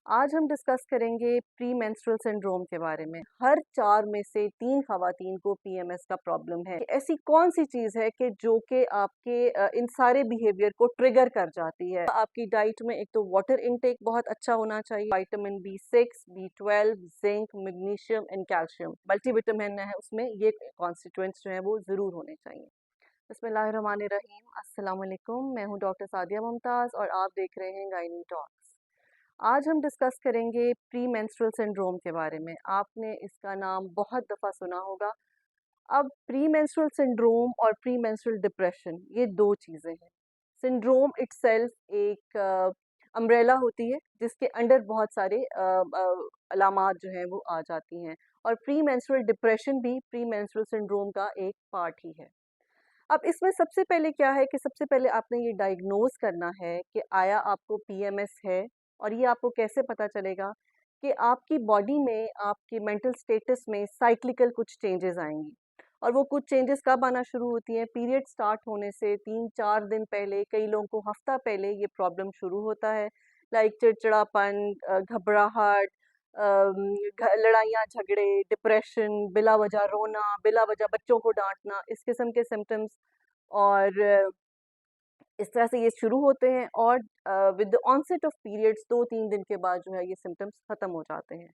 आज हम डिस्कस करेंगे प्री मेंस्ट्रुअल सिंड्रोम के बारे में। हर 4 में से 3 ख़वातीन को पीएमएस का प्रॉब्लम है। ऐसी कौन-सी चीज़ है कि जो कि आपके इन सारे बिहेवियर को ट्रिगर कर जाती है? आपकी डाइट में एक तो वाटर इनटेक बहुत अच्छा होना चाहिए, vitamin B6, B12, zinc, magnesium and calcium. Multivitamin है उसमें, ये कॉन्स्टिट्यूएंट्स जो हैं वो ज़रूर होने चाहिए। बिस्मिल्लाहिर्रहमानिर्रहीम, अस्सलाम वालेकुम। मैं हूँ डॉक्टर सादिया मुमताज़ और आप देख रहे हैं गायनी टॉक्स। आज हम डिस्कस करेंगे प्री मेंस्ट्रुअल सिंड्रोम के बारे में। आपने इसका नाम बहुत दफ़ा सुना होगा। अब प्री मेंस्ट्रुअल सिंड्रोम और प्री मेंस्ट्रुअल डिप्रेशन ये 2 चीज़ें हैं। सिंड्रोम इटसेल्फ एक अम्ब्रेला होती है जिसके अंडर बहुत सारे अलामात जो हैं वो आ जाती हैं, और प्री मेंस्ट्रुअल डिप्रेशन भी प्री मेंस्ट्रुअल सिंड्रोम का एक पार्ट ही है। अब इसमें सबसे पहले क्या है कि सबसे पहले आपने ये डायग्नोज करना है कि आया आपको पीएमएस है, और ये आपको कैसे पता चलेगा कि आपकी बॉडी में, आपके मेंटल स्टेटस में साइक्लिकल कुछ चेंजेस आएंगी। और वो कुछ चेंजेस कब आना शुरू होती हैं? पीरियड स्टार्ट होने से 3-4 दिन पहले, कई लोगों को हफ्ता पहले ये प्रॉब्लम शुरू होता है। लाइक चिड़चिड़ापन, घबराहट, लड़ाइयाँ झगड़े, डिप्रेशन, बिला वजह रोना, बिला वजह बच्चों को डांटना, इस किस्म के सिम्टम्स। और इस तरह से ये शुरू होते हैं, और with the onset of periods 2-3 दिन के बाद जो है ये सिम्टम्स ख़त्म हो जाते हैं।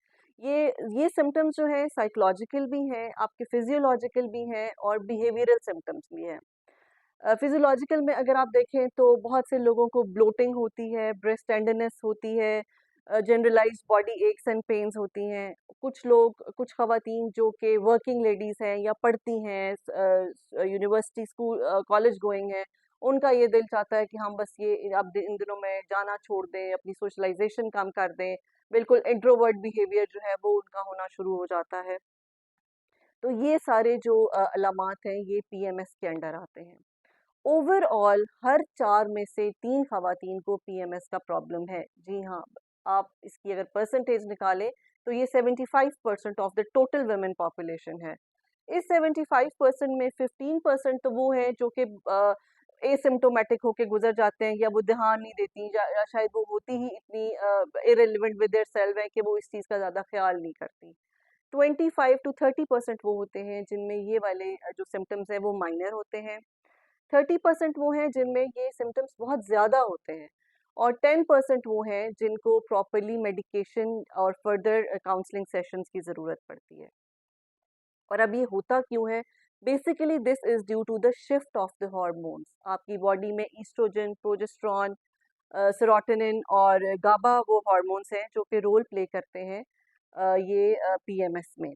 ये सिम्टम्स जो हैं साइकोलॉजिकल भी हैं, आपके फिजियोलॉजिकल भी हैं, और बिहेवियरल सिम्टम्स भी हैं। फिजियोलॉजिकल में अगर आप देखें तो बहुत से लोगों को ब्लोटिंग होती है, ब्रेस्ट टेंडरनेस होती है, generalised body aches and pains होती हैं। कुछ लोग, कुछ ख़वातीन जो कि वर्किंग लेडीज़ हैं या पढ़ती हैं, यूनिवर्सिटी, स्कूल, कॉलेज गोइंग हैं, उनका ये दिल चाहता है कि हम बस ये अब इन दिनों में जाना छोड़ दें, अपनी सोशलाइज़ेशन कम कर दें। बिल्कुल इंट्रोवर्ट बिहेवियर जो है वो उनका होना शुरू हो जाता है। तो ये सारे जो अलामात हैं ये पीएमएस के अंडर आते हैं। ओवरऑल हर 4 में से 3 ख़वातीन को पीएमएस का प्रॉब्लम है। जी हाँ, आप इसकी अगर परसेंटेज निकालें तो ये 75% of the total women population है। इस 75% में 15% तो वो हैं जो कि एसिम्प्टोमेटिक होके गुज़र जाते हैं, या वो ध्यान नहीं देती, या शायद वो होती ही इतनी इर्रेलेवेंट विद देयर सेल्फ है कि वो इस चीज़ का ज़्यादा ख़्याल नहीं करती। 25 टू 30% वो होते हैं जिनमें ये वाले जो सिम्पटम्स हैं वो माइनर होते हैं। 30% वो हैं जिनमें ये सिम्पटम्स बहुत ज़्यादा होते हैं, और 10% वो हैं जिनको प्रॉपर्ली मेडिकेशन और फर्दर काउंसलिंग सेशंस की ज़रूरत पड़ती है। और अब ये होता क्यों है? Basically this is due to the shift of the hormones. आपकी बॉडी में ईस्ट्रोजन, प्रोजेस्टेरॉन, सेरोटोनिन और गाबा वो हार्मोन्स हैं जो कि रोल प्ले करते हैं ये पीएमएस में।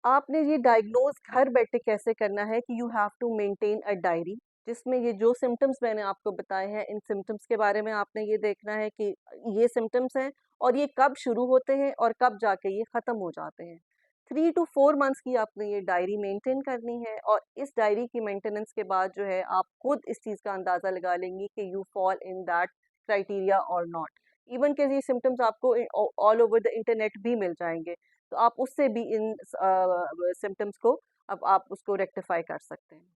आपने ये डायग्नोज़ घर बैठे कैसे करना है कि you have to maintain a diary, जिसमें ये जो सिम्पटम्स मैंने आपको बताए हैं, इन सिम्पटम्स के बारे में आपने ये देखना है कि ये सिम्पटम्स हैं और ये कब शुरू होते हैं और कब जाके ये ख़त्म हो जाते हैं। 3 टू 4 मंथ्स की आपने ये डायरी मेंटेन करनी है, और इस डायरी की मेंटेनेंस के बाद जो है आप खुद इस चीज़ का अंदाज़ा लगा लेंगी कि you fall in that criteria और नॉट। इवन के ये सिम्पटम्स आपको ऑल ओवर द इंटरनेट भी मिल जाएँगे। तो आप उससे भी इन सिम्पटम्स को, अब आप उसको रेक्टिफाई कर सकते हैं।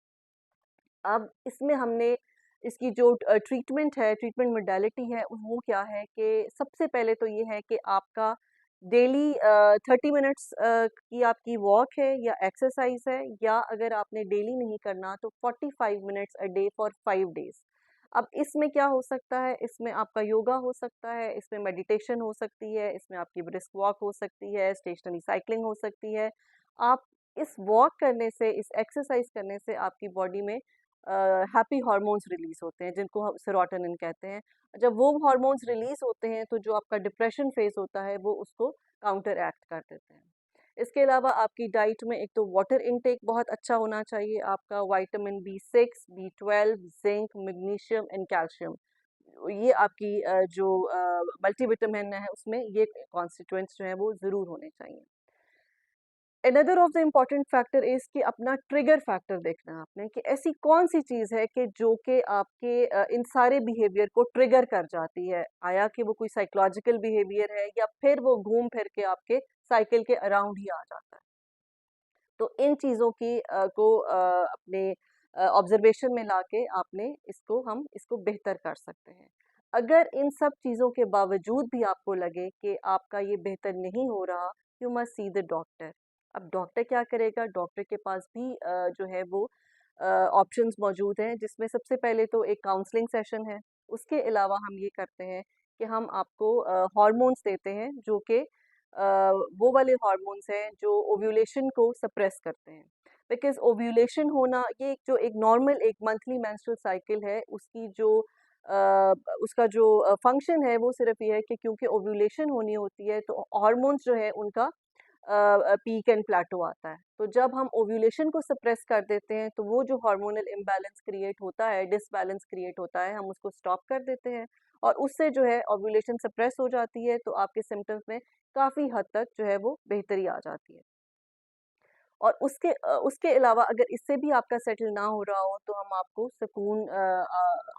अब इसमें हमने इसकी जो ट्रीटमेंट है, ट्रीटमेंट मोडालिटी है, वो क्या है कि सबसे पहले तो ये है कि आपका डेली 30 मिनट्स की आपकी वॉक है या एक्सरसाइज है, या अगर आपने डेली नहीं करना तो 45 minutes a day for 5 days. अब इसमें क्या हो सकता है? इसमें आपका योगा हो सकता है, इसमें मेडिटेशन हो सकती है, इसमें आपकी ब्रिस्क वॉक हो सकती है, स्टेशनरी साइक्लिंग हो सकती है। आप इस वॉक करने से, इस एक्सरसाइज करने से आपकी बॉडी में हैप्पी हार्मोन्स रिलीज़ होते हैं जिनको हम सेरोटोनिन कहते हैं। जब वो हार्मोन्स रिलीज़ होते हैं तो जो आपका डिप्रेशन फ़ेज़ होता है वो उसको काउंटर एक्ट कर देते हैं। इसके अलावा आपकी डाइट में एक तो वाटर इनटेक बहुत अच्छा होना चाहिए, आपका vitamin B6, B12, zinc, magnesium and calcium, ये आपकी जो मल्टीविटामिन है उसमें ये कॉन्स्टिट्यूएंट्स जो हैं वो ज़रूर होने चाहिए। Another of the important factor is कि अपना ट्रिगर फैक्टर देखना है आपने, कि ऐसी कौन-सी चीज़ है कि जो कि आपके इन सारे बिहेवियर को ट्रिगर कर जाती है। आया कि वो कोई साइकोलॉजिकल बिहेवियर है, या फिर वो घूम फिर के आपके साइकिल के अराउंड ही आ जाता है। तो इन चीज़ों की को अपने ऑब्जर्वेशन में लाके आपने इसको, हम इसको बेहतर कर सकते हैं। अगर इन सब चीज़ों के बावजूद भी आपको लगे कि आपका ये बेहतर नहीं हो रहा, you must see the doctor. अब डॉक्टर क्या करेगा? डॉक्टर के पास भी जो है वो ऑप्शंस मौजूद हैं, जिसमें सबसे पहले तो एक काउंसलिंग सेशन है। उसके अलावा हम ये करते हैं कि हम आपको हार्मोन्स देते हैं, जो कि वो वाले हार्मोन्स हैं जो ओव्यूलेशन को सप्रेस करते हैं। बिकॉज़ ओव्यूलेशन होना ये एक जो एक नॉर्मल एक मंथली मेंस्ट्रुअल साइकिल है, उसकी जो अ, उसका जो फंक्शन है वो सिर्फ ये है कि क्योंकि ओव्यूलेशन होनी होती है तो हार्मोन्स जो है उनका पीक एंड प्लेटो आता है। तो जब हम ओव्यूलेशन को सप्रेस कर देते हैं तो वो जो हार्मोनल इम्बैलेंस क्रिएट होता है, डिसबैलेंस क्रिएट होता है, हम उसको स्टॉप कर देते हैं और उससे जो है ओव्यूलेशन सप्रेस हो जाती है, तो आपके सिम्पटम्स में काफ़ी हद तक जो है वो बेहतरी आ जाती है। और उसके अलावा अगर इससे भी आपका सेटल ना हो रहा हो तो हम आपको सुकून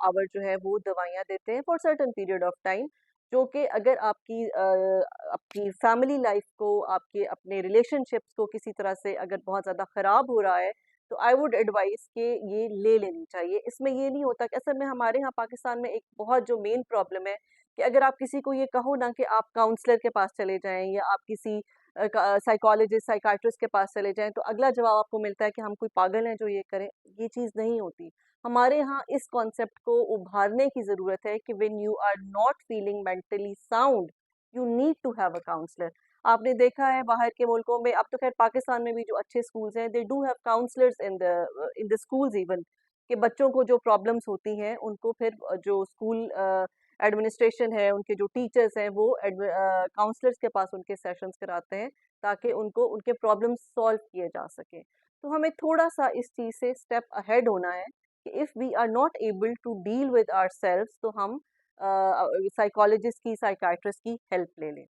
आवर जो है वो दवाइयाँ देते हैं for certain period of time, जो कि अगर आपकी फैमिली लाइफ को, आपके अपने रिलेशनशिप्स को किसी तरह से अगर बहुत ज़्यादा ख़राब हो रहा है, तो आई वुड एडवाइस कि ये ले लेनी चाहिए। इसमें ये नहीं होता कि असल में हमारे यहाँ पाकिस्तान में एक बहुत जो मेन प्रॉब्लम है कि अगर आप किसी को ये कहो ना कि आप काउंसलर के पास चले जाएँ या आप किसी साइकोलॉजिस्ट, साइकियाट्रिस्ट के पास चले जाएँ, तो अगला जवाब आपको मिलता है कि हम कोई पागल हैं जो ये करें। ये चीज़ नहीं होती। हमारे यहाँ इस कॉन्सेप्ट को उभारने की ज़रूरत है कि when you are not feeling mentally sound, you need to have a counsellor. आपने देखा है बाहर के मुल्कों में, अब तो खैर पाकिस्तान में भी जो अच्छे स्कूल्स हैं, they do have counsellors in the schools even, कि बच्चों को जो प्रॉब्लम्स होती हैं, उनको फिर जो स्कूल एडमिनिस्ट्रेशन है, उनके जो टीचर्स हैं, वो काउंसलर्स के पास उनके सेशंस कराते हैं, ताकि उनको उनके प्रॉब्लम्स सॉल्व किए जा सकें। तो हमें थोड़ा-सा इस चीज़ से स्टेप अहेड होना है कि if we are not able to deal with ourselves, तो हम साइकोलॉजिस्ट की, साइकियाट्रिस्ट की हेल्प ले लें।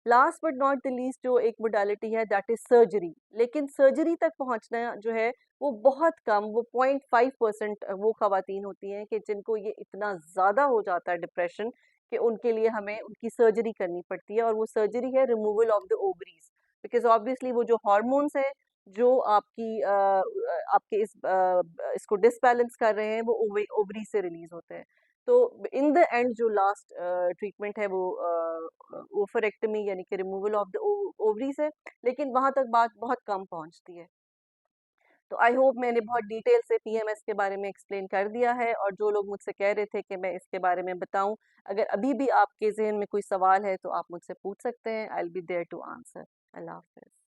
Last but not the least जो एक मोडालिटी है दैट इज सर्जरी, लेकिन सर्जरी तक पहुंचना जो है वो बहुत कम, वो 0.5% वो खवातीन होती हैं कि जिनको ये इतना ज़्यादा हो जाता है डिप्रेशन कि उनके लिए हमें उनकी सर्जरी करनी पड़ती है, और वो सर्जरी है removal of the ovaries. Because obviously वो जो हार्मोन्स हैं जो आपके इसको डिसबैलेंस कर रहे हैं, वो ओवरी से रिलीज होते हैं। तो इन द एंड जो लास्ट ट्रीटमेंट है वो ओफरेक्टमी यानी कि रिमूवल ऑफ द ओवरीज है, लेकिन वहां तक बात बहुत कम पहुंचती है। तो आई होप मैंने बहुत डिटेल से पीएमएस के बारे में एक्सप्लेन कर दिया है, और जो लोग मुझसे कह रहे थे कि मैं इसके बारे में बताऊं, अगर अभी भी आपके जहन में कोई सवाल है तो आप मुझसे पूछ सकते हैं। I will be there to answer. अल्लाह हाफिज।